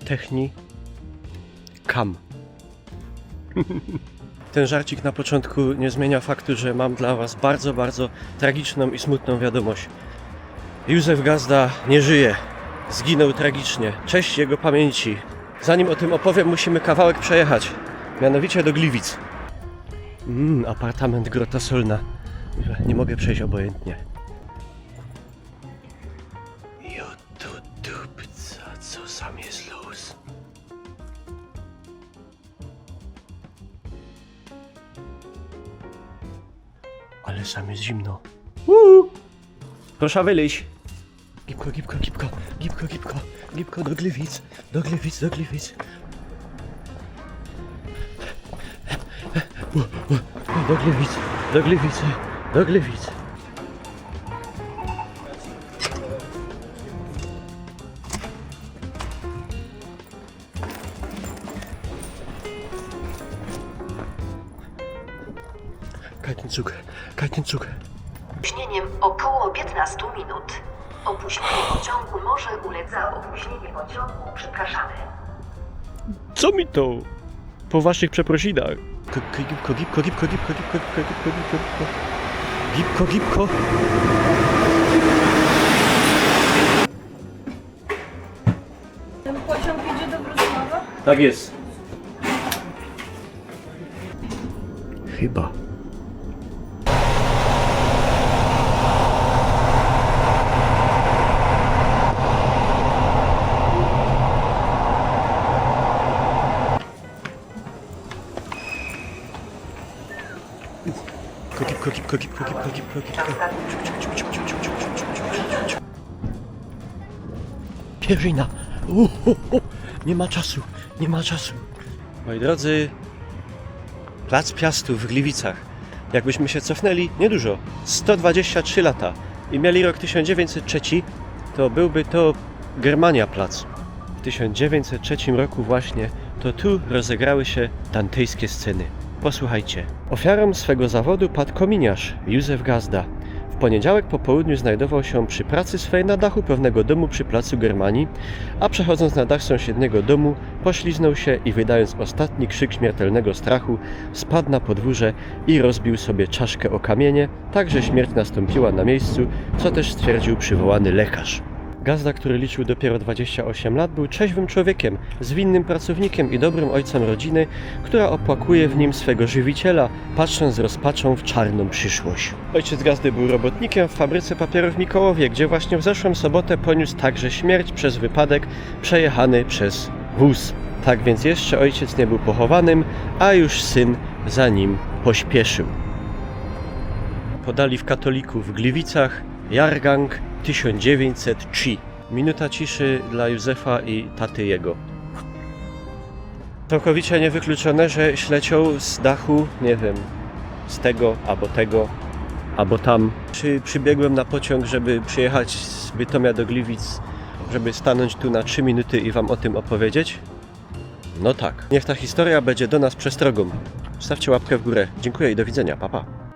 Techni Cam. Ten żarcik na początku nie zmienia faktu, że mam dla was bardzo, bardzo tragiczną i smutną wiadomość. Józef Gazda nie żyje. Zginął tragicznie. Cześć jego pamięci. Zanim o tym opowiem, musimy kawałek przejechać. Mianowicie do Gliwic. Apartament Grota Solna. Nie mogę przejść obojętnie. Jo to dupca, co sam jest luz. Ale sam jest zimno. Proszę wyjść. Gipko, gipko, gipko, gipko, gipko, gipko do Gliwic, do Gliwic, do Gliwic. Do Gliwic, do Gliwic, do Gliwic. Kajtencuk. Opóźnieniem około 15 minut. Opóźnienie pociągu może ulec. Za opóźnienie pociągu przepraszamy. Co mi to? Po waszych przeprosinach. Gipko, gipko, gipko, gipko, gipko, gipko, gipko, gipko, gipko, gipko, gipko. Ten pociąg idzie do Wrocławia? Tak jest. Chyba. Gipko. Pierzyna. Nie ma czasu. Moi drodzy, Plac Piastów w Gliwicach. Jakbyśmy się cofnęli, niedużo, 123 lata i mieli rok 1903, to byłby to Germania Plac. W 1903 roku właśnie to tu rozegrały się dantejskie sceny. Posłuchajcie. Ofiarą swego zawodu padł kominiarz Józef Gazda. W poniedziałek po południu znajdował się przy pracy swej na dachu pewnego domu przy placu Germanii, a przechodząc na dach sąsiedniego domu, pośliznął się i wydając ostatni krzyk śmiertelnego strachu, spadł na podwórze i rozbił sobie czaszkę o kamienie, tak że śmierć nastąpiła na miejscu, co też stwierdził przywołany lekarz. Gazda, który liczył dopiero 28 lat, był trzeźwym człowiekiem, zwinnym pracownikiem i dobrym ojcem rodziny, która opłakuje w nim swego żywiciela, patrząc z rozpaczą w czarną przyszłość. Ojciec Gazdy był robotnikiem w fabryce papierów w Mikołowie, gdzie właśnie w zeszłą sobotę poniósł także śmierć przez wypadek przejechany przez wóz. Tak więc jeszcze ojciec nie był pochowanym, a już syn za nim pośpieszył. Podali w katoliku w Gliwicach Jahrgang 1903. Minuta ciszy dla Józefa i taty jego. Całkowicie niewykluczone, że ślecią z dachu, nie wiem, z tego, albo tam. Czy przybiegłem na pociąg, żeby przyjechać z Bytomia do Gliwic, żeby stanąć tu na 3 minuty i wam o tym opowiedzieć? No tak. Niech ta historia będzie do nas przestrogą. Stawcie łapkę w górę. Dziękuję i do widzenia. Pa, pa.